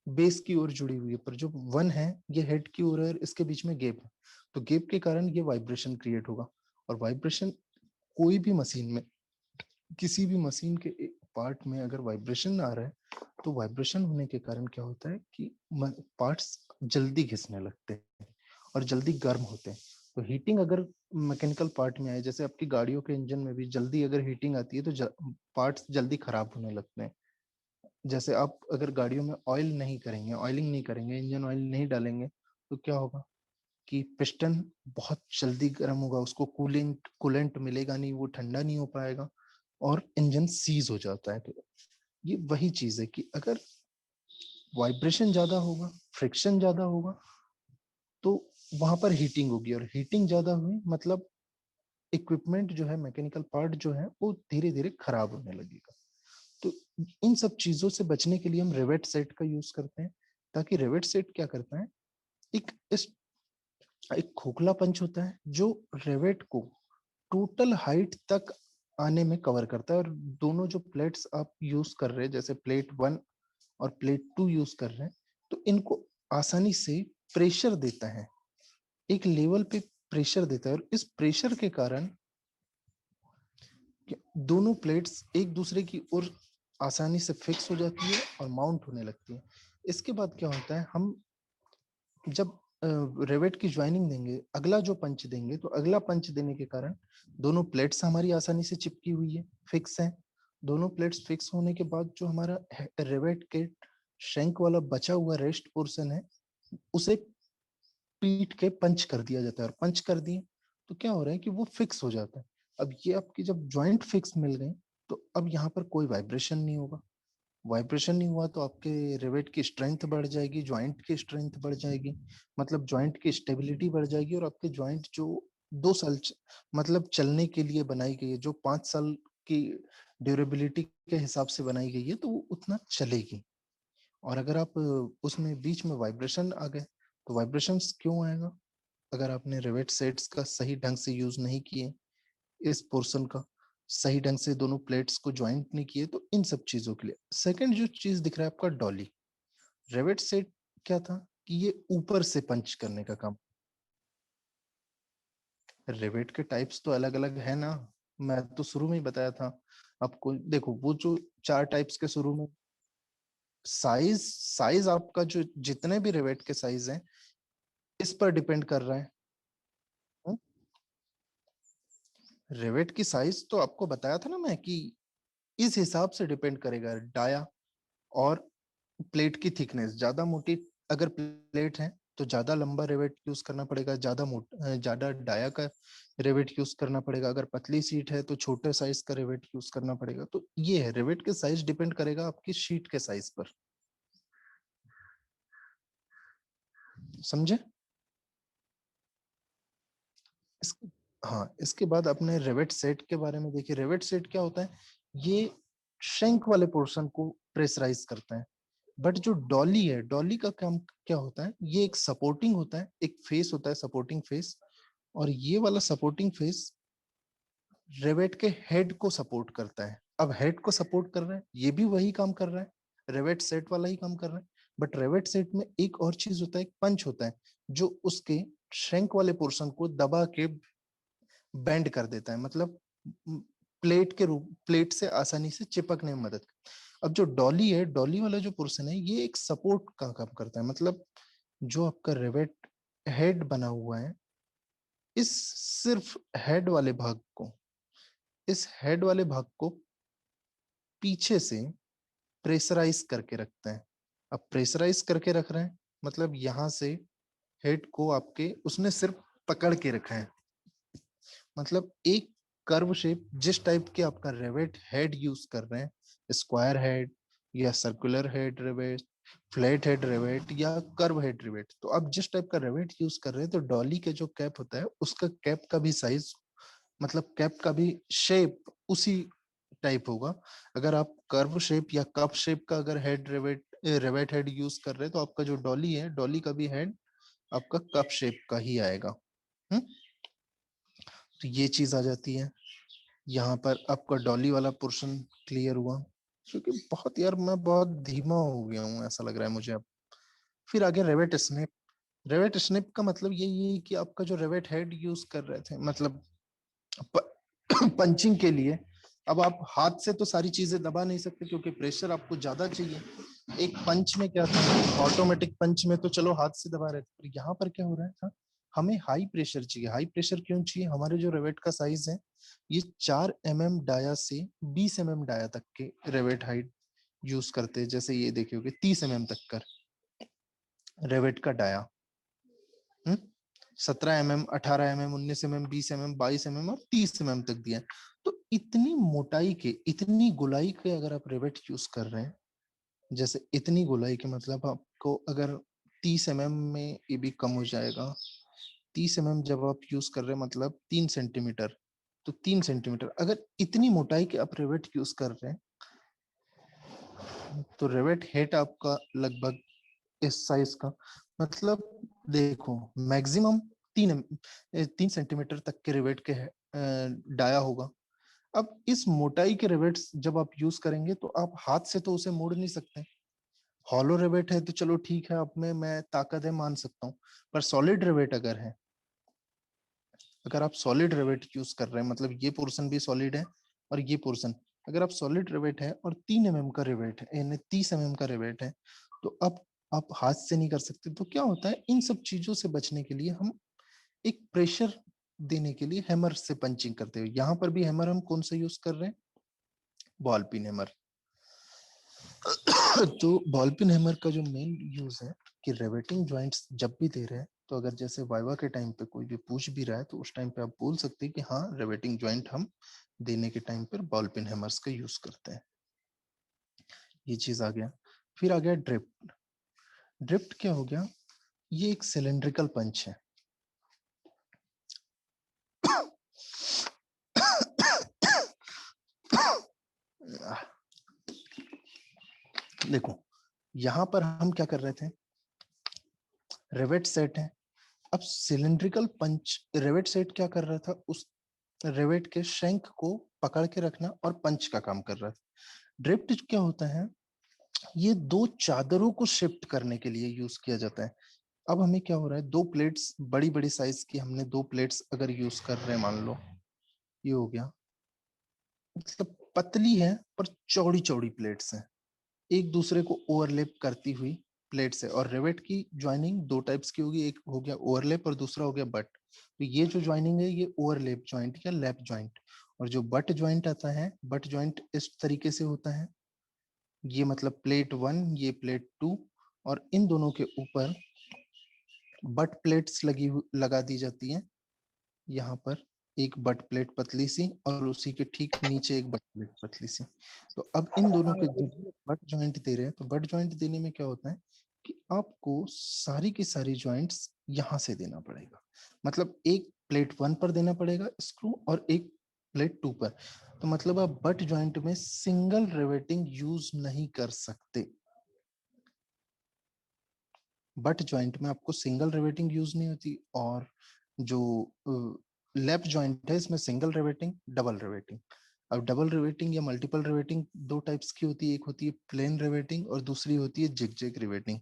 बेस की ओर जुड़ी हुई है, पर जो 1 है ये हेड की ओर है, इसके बीच में गैप है, तो गैप के कारण ये वाइब्रेशन क्रिएट होगा। और वाइब्रेशन कोई भी मशीन में, किसी भी मशीन के एक पार्ट में अगर वाइब्रेशन आ रहा है, तो वाइब्रेशन होने के कारण क्या होता है कि पार्ट्स जल्दी घिसने लगते हैं और जल्दी गर्म होते हैं। तो हीटिंग अगर मैकेनिकल पार्ट में आए, जैसे आपकी गाड़ियों के इंजन में भी जल्दी अगर हीटिंग आती है, तो पार्ट्स जल्दी खराब होने लगते हैं। जैसे आप अगर गाड़ियों में ऑयल नहीं करेंगे, ऑयलिंग नहीं करेंगे, इंजन ऑयल नहीं डालेंगे, तो क्या होगा कि पिस्टन बहुत जल्दी गर्म होगा, उसको कूलेंट मिलेगा नहीं, वो ठंडा नहीं हो पाएगा और इंजन सीज हो जाता है। तो ये वही चीज है कि अगर वाइब्रेशन ज्यादा होगा, फ्रिक्शन ज्यादा होगा, तो वहां पर हीटिंग होगी, और हीटिंग ज्यादा हुई मतलब इक्विपमेंट जो है, मैकेनिकल पार्ट जो है, वो धीरे धीरे खराब होने लगेगा। तो इन सब चीजों से बचने के लिए हम रिवेट सेट का यूज करते हैं, ताकि रिवेट सेट क्या करता है, इस एक खोखला पंच होता है जो रेवेट को टोटल हाइट तक आने में कवर करता है। और दोनों जो प्लेट्स आप यूज कर रहे हैं, जैसे प्लेट 1 और प्लेट 2 यूज कर रहे हैं, तो इनको आसानी से प्रेशर देता है, एक लेवल पे प्रेशर देता है, और इस प्रेशर के कारण दोनों प्लेट्स एक दूसरे की ओर आसानी से फिक्स हो जाती है और माउंट होने लगती है। इसके बाद क्या होता है, हम जब रिवेट की ज्वाइनिंग देंगे, अगला जो पंच देंगे, तो अगला पंच देने के कारण दोनों प्लेट्स हमारी आसानी से चिपकी हुई है, फिक्स है। दोनों प्लेट्स फिक्स होने के बाद जो हमारा रिवेट के शंक वाला बचा हुआ रेस्ट पोर्शन है, उसे पीट के पंच कर दिया जाता है, और पंच कर दिए तो क्या हो रहा है कि वो फिक्स हो जाता है। अब ये आपकी जब ज्वाइंट फिक्स मिल गए, तो अब यहाँ पर कोई वाइब्रेशन नहीं होगा। वाइब्रेशन नहीं हुआ तो आपके रिवेट की स्ट्रेंथ बढ़ जाएगी, ज्वाइंट की स्ट्रेंथ बढ़ जाएगी, मतलब ज्वाइंट की स्टेबिलिटी बढ़ जाएगी, और आपके ज्वाइंट जो 2 साल मतलब चलने के लिए बनाई गई है, जो 5 साल की ड्यूरेबिलिटी के हिसाब से बनाई गई है, तो वो उतना चलेगी। और अगर आप उसमें बीच में वाइब्रेशन आ गए, तो वाइब्रेशंस क्यों आएगा? अगर आपने रिवेट सेट्स का सही ढंग से यूज नहीं किए, इस पोर्शन का सही ढंग से दोनों प्लेट्स को ज्वाइंट नहीं किए, तो इन सब चीजों के लिए। सेकंड जो चीज दिख रहा है आपका डॉली, रेवेट सेट क्या था कि ये ऊपर से पंच करने का काम। रेवेट के टाइप्स तो अलग अलग है ना, मैं तो शुरू में ही बताया था आपको। देखो वो जो 4 टाइप्स के शुरू में, साइज साइज आपका जो जितने भी रेवेट के साइज हैं, इस पर डिपेंड कर रहा है। रेवेट की साइज तो आपको बताया था ना मैं, कि इस हिसाब से डिपेंड करेगा डाया और प्लेट की थिकनेस। ज्यादा मोटी अगर प्लेट है तो ज्यादा लंबा रेवेट यूज करना पड़ेगा, ज्यादा डाया का रेवेट यूज करना पड़ेगा। अगर पतली सीट है तो छोटे साइज का रेवेट यूज करना पड़ेगा। तो ये है, रेवेट के साइज डिपेंड करेगा आपकी शीट के साइज पर। समझे? इस, हाँ, इसके बाद अपने रेवेट सेट के बारे में देखिए। रेवेट सेट क्या होता है? ये शंक वाले पोर्शन को प्रेशराइज करता है। बट जो डॉली है, डॉली का काम क्या होता है? ये एक सपोर्टिंग होता है, एक फेस होता है, सपोर्टिंग फेस। और ये वाला सपोर्टिंग फेस रेवेट के हेड को सपोर्ट करता है। अब हेड को सपोर्ट कर रहा है, ये भी वही काम कर रहा है, रेवेट सेट वाला ही काम कर रहा है। बट रेवेट सेट में एक और चीज होता है, एक पंच होता है, जो उसके श्रैंक वाले पोर्शन को दबा के बेंड कर देता है, मतलब प्लेट के रूप, प्लेट से आसानी से चिपकने में मदद। अब जो डॉली है, डॉली वाला जो पोर्शन है, ये एक सपोर्ट का काम करता है। मतलब जो आपका रिवेट हेड बना हुआ है, इस सिर्फ हेड वाले भाग को, इस हेड वाले भाग को पीछे से प्रेशराइज करके रखते हैं। अब प्रेशराइज करके रख रहे हैं, मतलब यहां से हेड को आपके उसने सिर्फ पकड़ के रखा है। मतलब एक कर्व शेप, जिस टाइप के आपका रेवेट हेड यूज कर रहे हैं, स्क्वायर हेड या सर्कुलर हेड रेवेट, फ्लैट हेड रेवेट या कर्व हेड रेवेट, तो आप जिस टाइप का रेवेट यूज कर रहे हैं, तो डॉली के जो कैप होता है, उसका कैप का भी साइज, मतलब कैप का भी शेप उसी टाइप होगा। अगर आप कर्व शेप या कप शेप का अगर हेड रेवेट रेवेट हेड यूज कर रहे हैं, तो आपका जो डॉली है, डॉली का भी हेड आपका कप शेप का ही आएगा। हम्म। तो ये चीज आ जाती है। यहाँ पर आपका डॉली वाला पोर्शन क्लियर हुआ। क्योंकि बहुत यार मैं बहुत धीमा हो गया हूँ ऐसा लग रहा है मुझे अब। फिर आगे रेवेट स्नेप। रेवेट स्नेप का मतलब यही है कि आपका जो रेवेट हेड यूज कर रहे थे, मतलब पंचिंग के लिए, अब आप हाथ से तो सारी चीजें दबा नहीं सकते, क्योंकि प्रेशर आपको ज्यादा चाहिए। एक पंच में क्या था, ऑटोमेटिक पंच में तो चलो हाथ से दबा रहे थे, पर यहाँ पर क्या हो रहा था, हमें हाई प्रेशर चाहिए। हाई प्रेशर क्यों चाहिए? हमारे जो रेवेट का साइज है, ये 4 mm डाया से 20 mm डाया तक के रेवेट हाइट यूज करते हैं। जैसे ये देखिए 30 mm तक का रेवेट का dia, 17 mm, 18 mm, 19 mm, 20 mm, 22 mm और 30 mm तक दिया है। तो इतनी मोटाई के, इतनी गोलाई के अगर आप रेवेट यूज कर रहे हैं, जैसे इतनी गोलाई के, मतलब आपको अगर 30 mm में ये भी कम हो जाएगा। 30 mm जब आप यूज कर रहे हैं, मतलब 3 सेंटीमीटर, तो 3 सेंटीमीटर अगर इतनी मोटाई के आप रेवेट यूज कर रहे हैं, तो रेवेट हेड आपका लगभग इस साइज का, मतलब देखो मैक्सिमम 3 सेंटीमीटर तक के रिवेट के डाया होगा। अब इस मोटाई के रिवेट्स जब आप यूज करेंगे, तो आप हाथ से तो उसे मोड़ नहीं सकते। हॉलो रिवेट है तो चलो ठीक है, अब में मैं ताकत है मान सकता हूँ। पर सॉलिड रिवेट अगर है, अगर आप सॉलिड रिवेट यूज कर रहे हैं, मतलब ये पोर्शन भी सॉलिड है और ये पोर्शन, अगर आप सॉलिड रिवेट है और 3 mm का रिवेट है, यानी 30 mm का रिवेट है, तो आप आप हाथ से नहीं कर सकते। तो क्या होता है, इन सब चीजों से बचने के लिए हम एक प्रेशर देने के लिए हैमर से पंचिंग करते हैं। यहाँ पर भी हैमर हम कौन सा यूज कर रहे हैं, बॉल पिन हैमर। तो बॉल पिन हैमर का जो मेन यूज है कि रिवेटिंग जॉइंट्स जब भी दे रहे हैं, तो अगर जैसे वाइवा के टाइम पे कोई भी पूछ भी रहा है तो उस टाइम पे आप बोल सकते हैं कि हाँ रिवेटिंग जॉइंट हम देने के टाइम पर बॉल पिन हैमर्स का यूज करते हैं। ये चीज आ गया। फिर आ गया ड्रिफ्ट। ड्रिफ्ट क्या हो गया, ये एक सिलेंड्रिकल पंच है। देखो यहां पर हम क्या कर रहे थे, रिवेट सेट है। अब सिलेंड्रिकल पंच, रिवेट सेट क्या कर रहा था, उस रिवेट के शंक को पकड़ के रखना और पंच का काम कर रहा था। ड्रिफ्ट क्या होता है, ये दो चादरों को शिफ्ट करने के लिए यूज किया जाता है। अब हमें क्या हो रहा है, दो प्लेट्स बड़ी बड़ी साइज की, हमने दो प्लेट्स अगर यूज कर रहे हैं, मान लो ये हो गया, मतलब पतली है पर चौड़ी चौड़ी प्लेट्स हैं, एक दूसरे को ओवरलैप करती हुई प्लेट्स है। और रिवेट की ज्वाइनिंग दो टाइप्स की होगी, एक हो गया ओवरलैप और दूसरा हो गया बट। तो ये जो ज्वाइनिंग है ये ओवरलैप ज्वाइंट या लैप ज्वाइंट, और जो बट ज्वाइंट आता है, बट ज्वाइंट इस तरीके से होता है, ये मतलब प्लेट 1 ये प्लेट 2, और इन दोनों के ऊपर बट प्लेट्स लगा दी जाती हैं। यहाँ पर एक बट प्लेट पतली सी और उसी के ठीक नीचे एक बट प्लेट पतली सी। तो अब इन दोनों के जब बट ज्वाइंट दे रहे हैं, तो बट ज्वाइंट देने में क्या होता है कि आपको सारी की सारी ज्वाइंट्स यहाँ से देना पड़ेगा। मतलब एक प्लेट 1 पर देना पड़ेगा स्क्रू और एक प्लेट 2 पर। तो मतलब आप बट ज्वाइंट में सिंगल रिवेटिंग यूज नहीं कर सकते। बट ज्वाइंट में आपको सिंगल रिवेटिंग यूज नहीं होती, और जो लेफ्ट ज्वाइंट है इसमें सिंगल रिवेटिंग डबल रिवेटिंग। अब डबल रिवेटिंग या मल्टीपल रिवेटिंग दो टाइप्स की होती है, एक होती है प्लेन रिवेटिंग और दूसरी होती है जिगजैग रिवेटिंग।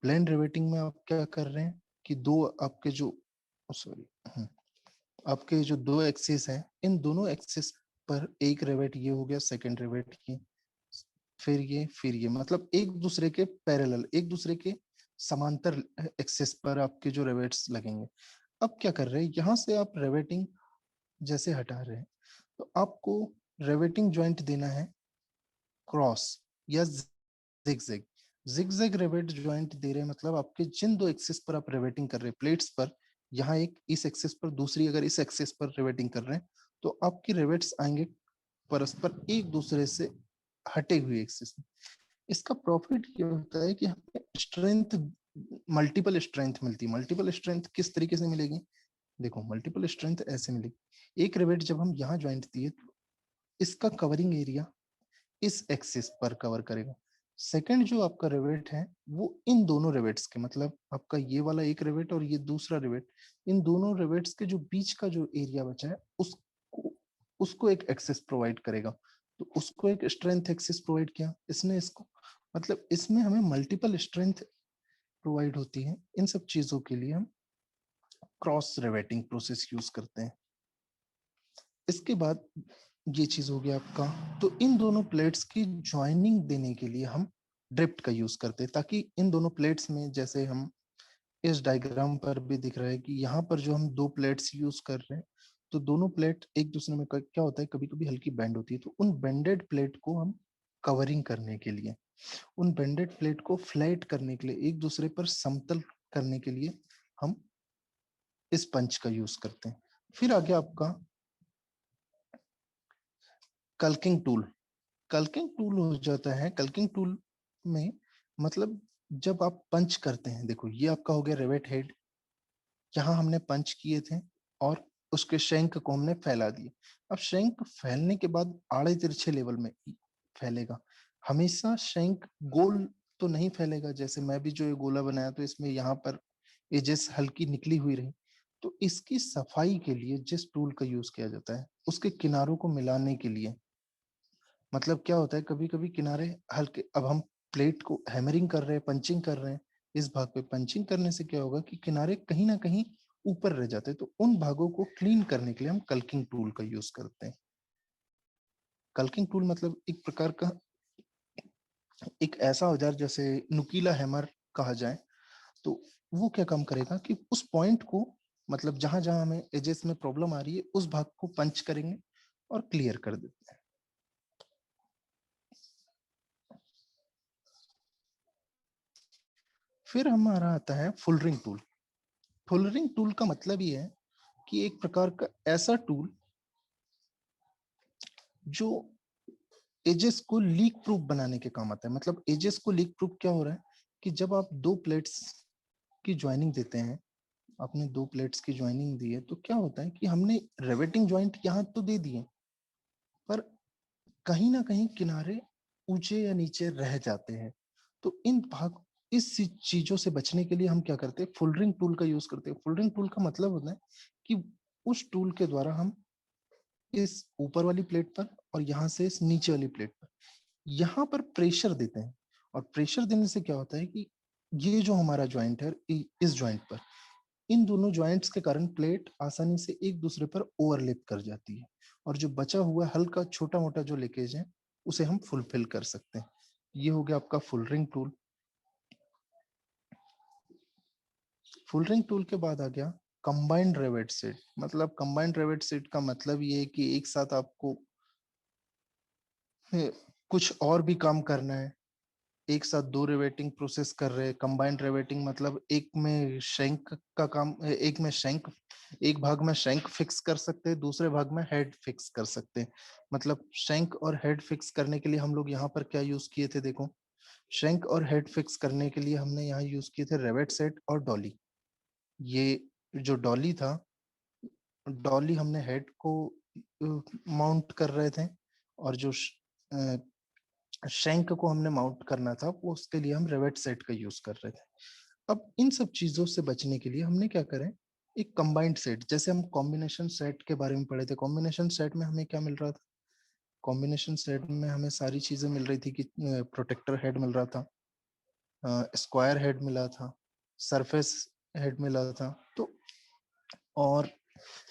प्लेन रिवेटिंग में आप क्या कर रहे हैं कि दो आपके जो, सॉरी, आपके जो दो एक्सिस हैं, इन दोनों एक्सिस पर एक रिवेट ये हो गया, सेकंड रिवेट ये, फिर ये मतलब एक दूसरे के पैरेलल, एक दूसरे के समांतर एक्सिस पर आपके जो रिवेट्स लगेंगे। अब क्या कर रहे हैं, यहां से आप रिवेटिंग जैसे हटा रहे हैं, तो आपको रिवेटिंग ज्वाइंट देना है क्रॉस या जिगजैग। जिगजैग रिवेट ज्वाइंट दे रहे हैं, मतलब आपके जिन दो एक्सिस पर आप रिवेटिंग कर रहे हैं प्लेट्स पर, यहाँ एक इस एक्सिस पर, दूसरी अगर इस एक्सिस पर रिवेटिंग कर रहे हैं, तो आपकी रिवेट्स आएंगे परस्पर एक दूसरे से हटे हुए एक्सिस। इसका प्रॉफिट ये होता है कि हमें स्ट्रेंथ, मल्टीपल स्ट्रेंथ मिलती है। मल्टीपल स्ट्रेंथ किस तरीके से मिलेगी, देखो मल्टीपल स्ट्रेंथ ऐसे मिलेगी, एक रिवेट जब हम यहाँ ज्वाइंट दिए तो इसका कवरिंग एरिया इस एक्सिस पर कवर करेगा। सेकंड जो आपका रिवेट है वो इन दोनों रिवेट्स के, मतलब आपका ये वाला एक रिवेट और ये दूसरा रिवेट, इन दोनों रिवेट्स के जो बीच का जो एरिया बचा है उसको उसको एक एक्सेस प्रोवाइड करेगा। तो उसको एक स्ट्रेंथ एक्सेस प्रोवाइड किया इसने इसको, मतलब इसमें हमें मल्टीपल स्ट्रेंथ प्रोवाइड होती है। इन सब चीजों के लिए हम क्रॉस रिवेटिंग प्रोसेस यूज करते हैं। इसके बाद ये चीज हो गया आपका। तो इन दोनों प्लेट्स की ज्वाइनिंग देने के लिए हम ड्रिफ्ट का यूज करते हैं, ताकि इन दोनों प्लेट्स में, जैसे हम इस डायग्राम पर भी दिख रहा है कि यहाँ पर जो हम दो प्लेट्स यूज कर रहे हैं, तो दोनों प्लेट एक दूसरे में क्या होता है, कभी कभी हल्की बेंड होती है, तो उन बेंडेड प्लेट को हम कवरिंग करने के लिए, उन बेंडेड प्लेट को फ्लैट करने के लिए, एक दूसरे पर समतल करने के लिए हम इस पंच का यूज करते हैं। फिर आगे आपका कल्किंग टूल। कल्किंग टूल हो जाता है, कल्किंग टूल में मतलब जब आप पंच करते हैं, देखो ये आपका हो गया रिवेट हेड, यहाँ हमने पंच किए थे और उसके शंक को हमने फैला दिए। अब शंक फैलने के बाद आड़े तिरछे लेवल में फैलेगा। हमेशा शंक गोल तो नहीं फैलेगा, जैसे मैं भी जो ये गोला बनाया तो इसमें यहाँ पर एजेस हल्की निकली हुई रही। तो इसकी सफाई के लिए जिस टूल का यूज किया जाता है, उसके किनारों को मिलाने के लिए, मतलब क्या होता है कभी कभी किनारे हल्के, अब हम प्लेट को हैमरिंग कर रहे हैं, पंचिंग कर रहे हैं, इस भाग पे पंचिंग करने से क्या होगा कि किनारे कहीं ना कहीं ऊपर रह जाते हैं, तो उन भागों को क्लीन करने के लिए हम कल्किंग टूल का यूज करते हैं। कल्किंग टूल मतलब एक प्रकार का एक ऐसा औजार, जैसे नुकीला हैमर कहा जाए, तो वो क्या काम करेगा कि उस पॉइंट को, मतलब जहां जहां हमें एजेस में प्रॉब्लम आ रही है उस भाग को पंच करेंगे और क्लियर कर देते हैं। फिर हमारा आता है फुलरिंग टूल। फुलरिंग टूल का मतलब ये है कि एक प्रकार का ऐसा टूल जो एजेस को लीक प्रूफ बनाने के काम आता है। मतलब एजेस को लीक प्रूफ क्या हो रहा है कि जब आप दो प्लेट्स की ज्वाइनिंग देते हैं, आपने दो प्लेट्स की ज्वाइनिंग दी है, तो क्या होता है कि हमने रिवेटिंग ज्वाइंट यहाँ तो दे दिए, पर कहीं ना कहीं किनारे ऊंचे या नीचे रह जाते हैं। तो इन भाग इस चीजों से बचने के लिए हम क्या करते हैं, फुलरिंग टूल का यूज करते हैं। फुलरिंग टूल का मतलब होता है कि उस टूल के द्वारा हम इस ऊपर वाली प्लेट पर और यहाँ से इस नीचे वाली प्लेट पर यहाँ पर प्रेशर देते हैं। और प्रेशर देने से क्या होता है कि ये जो हमारा ज्वाइंट है, इस ज्वाइंट पर, इन दोनों ज्वाइंट्स के कारण प्लेट आसानी से एक दूसरे पर ओवरलैप कर जाती है, और जो बचा हुआ हल्का छोटा मोटा जो लीकेज है उसे हम फुलफिल कर सकते हैं। ये हो गया आपका फुलरिंग टूल। फुलरिंग टूल के बाद आ गया कंबाइंड रेवेट सेट। मतलब कंबाइंड रेवेट सेट का मतलब ये है कि एक साथ आपको कुछ और भी काम करना है, एक साथ दो रिवेटिंग प्रोसेस कर रहे हैं। कंबाइंड रिवेटिंग मतलब एक में शैंक का काम, एक में शैंक, एक भाग में शैंक फिक्स कर सकते हैं, दूसरे भाग में हेड फिक्स कर सकते हैं। मतलब शैंक और हेड फिक्स करने के लिए हम लोग यहाँ पर क्या यूज किए थे, देखो, शैंक और हेड फिक्स करने के लिए हमने यहाँ यूज किए थे रेवेट सेट और डॉली। ये जो डॉली था, डॉली हमने हेड को माउंट कर रहे थे, और जो शैंक को हमने माउंट करना था, वो उसके लिए हम रेवेट सेट का यूज कर रहे थे। अब इन सब चीजों से बचने के लिए हमने क्या करें, एक कंबाइंड सेट, जैसे हम कॉम्बिनेशन सेट के बारे में पढ़े थे। कॉम्बिनेशन सेट में हमें क्या मिल रहा था, कॉम्बिनेशन सेट में हमें सारी चीजें मिल रही थी कि प्रोटेक्टर हेड मिल रहा था, स्क्वायर हेड मिला था, सरफेस हेड मिला था, तो और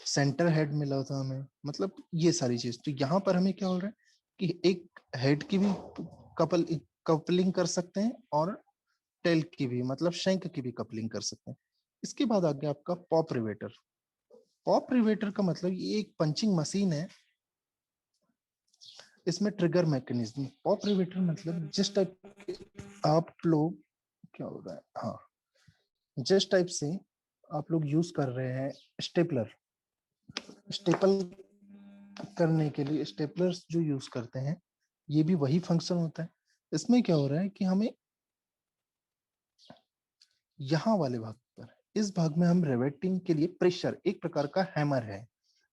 सेंटर हेड मिला था हमें। मतलब ये सारी चीज, तो यहाँ पर हमें क्या हो रहा है कि एक हेड की भी कपलिंग कर सकते हैं और टेल की भी, मतलब शंक की भी कपलिंग कर सकते हैं। इसके बाद आ गया आपका पॉप रिवेटर। पॉप रिवेटर का मतलब ये एक पंचिंग मशीन है, इसमें ट्रिगर मैकेनिज्म। पॉप रिवेटर मतलब जिस टाइप आप लोग, क्या हो रहा है, हाँ, जिस टाइप से आप लोग यूज कर रहे हैं स्टेपलर, स्टेपल करने के लिए स्टेपलर्स जो यूज करते हैं, ये भी वही फंक्शन होता है। इसमें क्या हो रहा है कि हमें यहाँ वाले भाग पर, इस भाग में हम रिवेटिंग के लिए प्रेशर, एक प्रकार का हैमर है।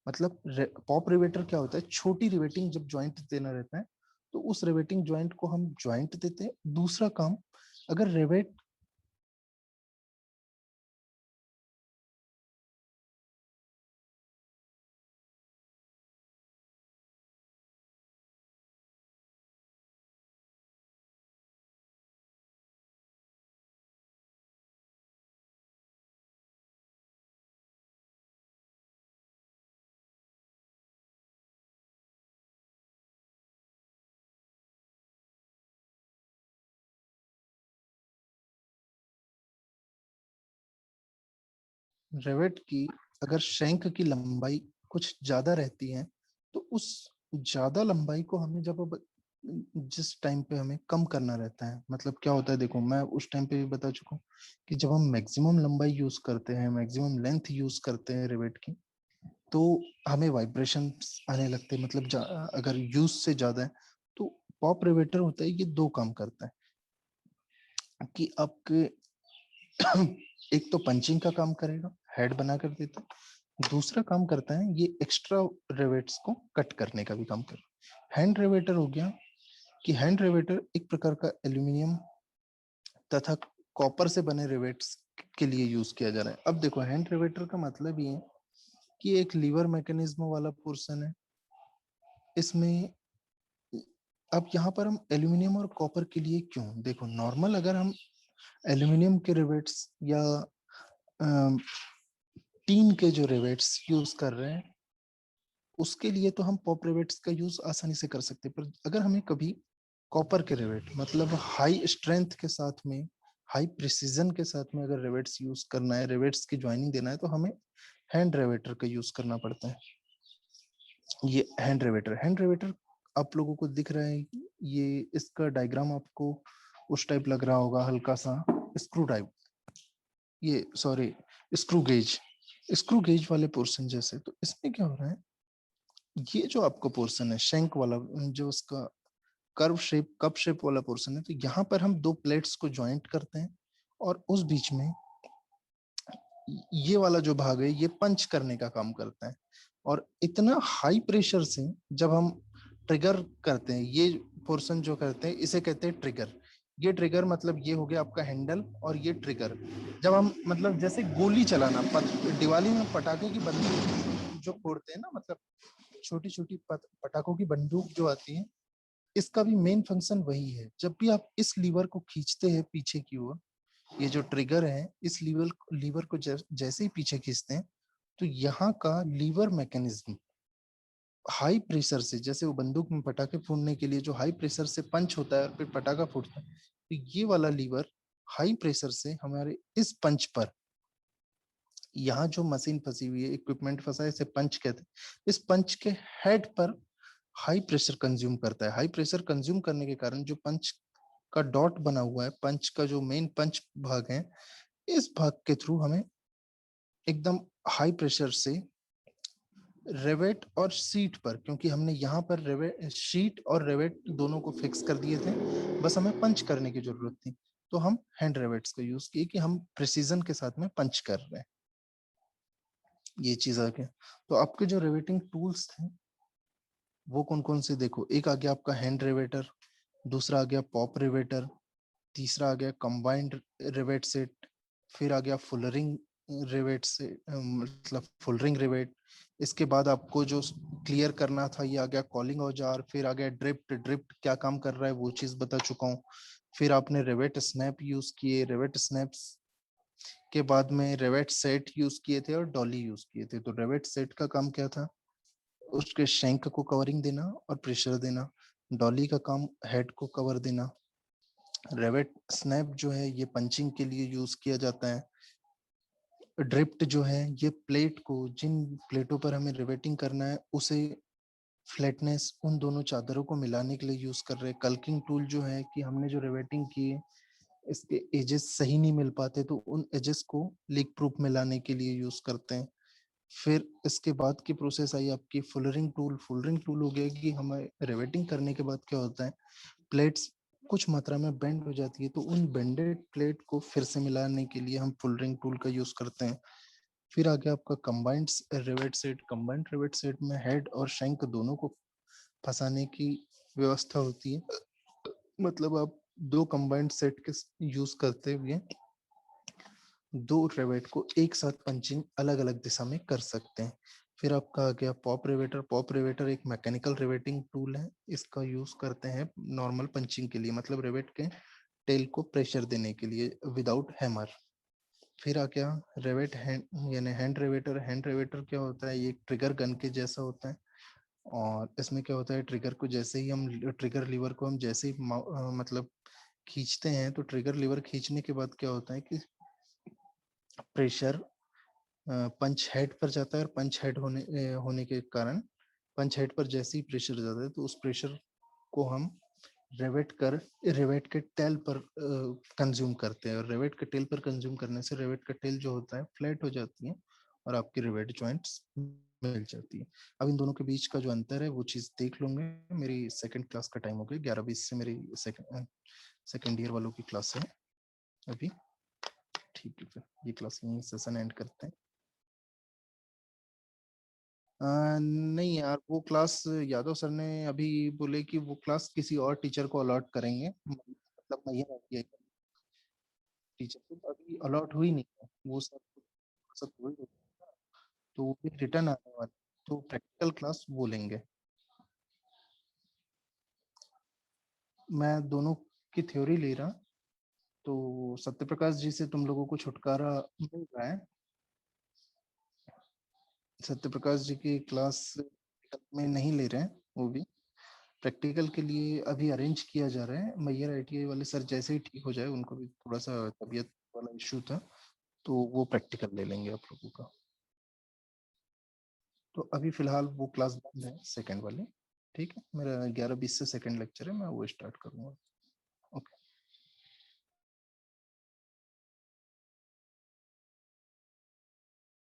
मतलब पॉप रिवेटर क्या होता है, छोटी रिवेटिंग जब ज्वाइंट देना रहता है तो उस रिवेटिंग ज्वाइंट को हम ज्वाइंट देते हैं। दूसरा काम, अगर रिवेट रिवेट की अगर शंक की लंबाई कुछ ज्यादा रहती है, तो उस ज्यादा लंबाई को हमें जब अब जिस टाइम पे हमें कम करना रहता है, मतलब क्या होता है, देखो मैं उस टाइम पे भी बता चुका हूँ कि जब हम मैक्सिमम लंबाई यूज करते हैं, मैक्सिमम लेंथ यूज करते हैं रिवेट की, तो हमें वाइब्रेशन आने लगते हैं। मतलब अगर यूज से ज्यादा है, तो पॉप रिवेटर होता है, ये दो काम करता है कि आपके एक तो पंचिंग का काम करेगा, हेड बना कर देता है। दूसरा काम करता है, ये एक्स्ट्रा रिवेट्स को कट करने का भी काम कर रहा है। हैंड रिवेटर हो गया कि हैंड रिवेटर एक प्रकार का एल्यूमिनियम तथा कॉपर से बने रिवेट्स के लिए यूज किया जा रहा है। अब देखो, हैंड रिवेटर का मतलब ये है कि एक लीवर मैकेनिज्म वाला पोर्शन है इसमें। अब यहाँ पर हम एल्यूमिनियम और कॉपर के लिए क्यों, देखो नॉर्मल अगर हम एल्यूमिनियम के रिवेट्स या टीन के जो रिवेट्स यूज कर रहे हैं, उसके लिए तो हम पॉप रिवेट्स का यूज आसानी से कर सकते हैं। पर अगर हमें कभी कॉपर के रिवेट, मतलब हाई स्ट्रेंथ के साथ में हाई प्रिसीजन के साथ में अगर रिवेट्स यूज करना है, रिवेट्स की ज्वाइनिंग देना है, तो हमें हैंड रिवेटर का यूज करना पड़ता है। ये हैंड रिवेटर आप लोगों को दिख रहा है, ये इसका डायग्राम आपको उस टाइप लग रहा होगा, हल्का सा स्क्रू टाइप, ये सॉरी स्क्रू गेज वाले पोर्शन जैसे। तो इसमें क्या हो रहा है, ये जो आपका पोर्शन है शंक वाला, जो उसका कप शेप वाला पोर्शन है, तो यहाँ पर हम दो प्लेट्स को ज्वाइंट करते हैं और उस बीच में ये वाला जो भाग है ये पंच करने का काम करता है। और इतना हाई प्रेशर से जब हम ट्रिगर करते हैं, ये पोर्शन जो करते हैं इसे कहते हैं ट्रिगर। ये ट्रिगर मतलब ये हो गया आपका हैंडल, और ये ट्रिगर जब हम मतलब जैसे गोली चलाना, दिवाली में पटाखे की बंदूक जो फोड़ते हैं ना, मतलब छोटी छोटी पटाखों की बंदूक जो आती है, इसका भी मेन फंक्शन वही है। जब भी आप इस लीवर को खींचते हैं पीछे की ओर, ये जो ट्रिगर है, इस लीवर को जैसे ही पीछे खींचते हैं, तो यहाँ का लीवर मैकेनिज्म हाई प्रेशर से, जैसे वो बंदूक में पटाखे फोड़ने के लिए जो हाई प्रेशर से पंच होता है और फिर पटाखा फूटता है, तो ये वाला लीवर हाई प्रेशर से हमारे इस पंच पर, यहाँ जो मशीन फंसी हुई है, इक्विपमेंट फंसा है, इसे पंच कहते हैं, इस पंच के हेड पर हाई प्रेशर कंज्यूम करता है। हाई प्रेशर कंज्यूम करने के कारण जो पंच का डॉट बना हुआ है, पंच का जो मेन पंच भाग है, इस भाग के थ्रू हमें एकदम हाई प्रेशर से रेवेट और शीट पर, क्योंकि हमने यहाँ पर रेवेट शीट और रेवेट दोनों को फिक्स कर दिए थे, बस हमें पंच करने की जरूरत थी, तो हम हैंड रेवेट्स का यूज किए कि हम प्रिसीजन के साथ में पंच कर रहे हैं। ये चीज आ गया। तो आपके जो रेवेटिंग टूल्स थे वो कौन कौन से, देखो, एक आ गया आपका हैंड रेवेटर, दूसरा आ गया पॉप रेवेटर, तीसरा आ गया कंबाइंड रिवेट सेट, फिर आ गया फुलरिंग रिवेट से, मतलब फुलरिंग रिवेट। इसके बाद आपको जो क्लियर करना था ये आ गया कॉलिंग औजार, फिर आ गया ड्रिफ्ट। ड्रिफ्ट क्या काम कर रहा है वो चीज बता चुका हूँ। फिर आपने रिवेट स्नैप यूज किए, रिवेट स्नैप्स के बाद में रिवेट सेट यूज किए थे और डॉली यूज किए थे। तो रिवेट सेट का काम क्या था, उसके शैंक को कवरिंग देना और प्रेशर देना। डॉली का काम हेड को कवर देना। रेवेट स्नैप जो है ये पंचिंग के लिए यूज किया जाता है। ड्रिफ्ट जो है ये प्लेट को, जिन प्लेटों पर हमें रिवेटिंग करना है उसे फ्लैटनेस उन दोनों चादरों को मिलाने के लिए यूज कर रहे हैं। कल्किंग टूल जो है कि हमने जो रिवेटिंग की है इसके एजेस सही नहीं मिल पाते, तो उन एजेस को लीक प्रूफ मिलाने के लिए यूज करते हैं। फिर इसके बाद की प्रोसेस आई आपकी फुलरिंग टूल। फुलरिंग टूल हो गया कि हमें रिवेटिंग करने के बाद क्या होता है, प्लेट्स कुछ मात्रा में बेंड हो जाती है, तो उन बेंडेड प्लेट को फिर से मिलाने के लिए हम फुल रिंग टूल का यूज करते हैं। फिर आ गया आपका combined rivet set. Combined rivet set में हेड और शंक दोनों को फंसाने की व्यवस्था होती है। मतलब आप दो कंबाइंड सेट के यूज करते हुए दो रिवेट को एक साथ पंचिंग अलग अलग दिशा में कर सकते हैं। फिर आपका आ गया पॉप रिवेटर। पॉप रिवेटर एक मैकेनिकल रिवेटिंग टूल है, इसका यूज करते हैं नॉर्मल पंचिंग के लिए, मतलब रिवेट के टेल को प्रेशर देने के लिए विदाउट हैमर। फिर आ गया रिवेट हैंड यानी हैंड रिवेटर। हैंड रिवेटर क्या होता है, ये ट्रिगर गन के जैसा होता है, और इसमें क्या होता है, ट्रिगर को जैसे ही हम ट्रिगर लीवर को हम जैसे ही मतलब खींचते हैं, तो ट्रिगर लीवर खींचने के बाद क्या होता है कि प्रेशर पंच हेड पर जाता है, और पंच हेड होने के कारण पंच हेड पर जैसे ही प्रेशर जाता है, तो उस प्रेशर को हम रिवेट के टेल पर कंज्यूम करते हैं। और रिवेट के टेल पर कंज्यूम करने से रिवेट का टेल जो होता है फ्लैट हो जाती है और आपकी रिवेट जॉइंट्स मिल जाती है। अब इन दोनों के बीच का जो अंतर है वो चीज देख लूंगे। मेरी सेकंड क्लास का टाइम हो गया, 11:20 से मेरी सेकंड ईयर वालों की क्लास है अभी। ठीक है, फिर ये क्लास यहीं सेशन एंड करते हैं। नहीं यार, वो क्लास यादव सर ने अभी बोले कि वो क्लास किसी और टीचर को अलॉट करेंगे, मतलब मैं टीचर को अभी अलॉट हुई नहीं है वो सब। सब हुई नहीं, तो वो भी रिटर्न आने वाले, तो प्रैक्टिकल क्लास वो लेंगे। मैं दोनों की थ्योरी ले रहा, तो सत्य प्रकाश जी से तुम लोगों को छुटकारा मिल रहा है। सत्य प्रकाश जी की क्लास में नहीं ले रहे हैं वो भी, प्रैक्टिकल के लिए अभी अरेंज किया जा रहा है। मैयर आईटीआई वाले सर जैसे ही ठीक हो जाए, उनको भी थोड़ा सा तबीयत वाला इश्यू था, तो वो प्रैक्टिकल ले लेंगे आप लोगों का। तो अभी फिलहाल वो क्लास बंद है सेकंड वाली। ठीक है, मेरा 11:20 से सेकंड लेक्चर है, मैं वो स्टार्ट करूंगा।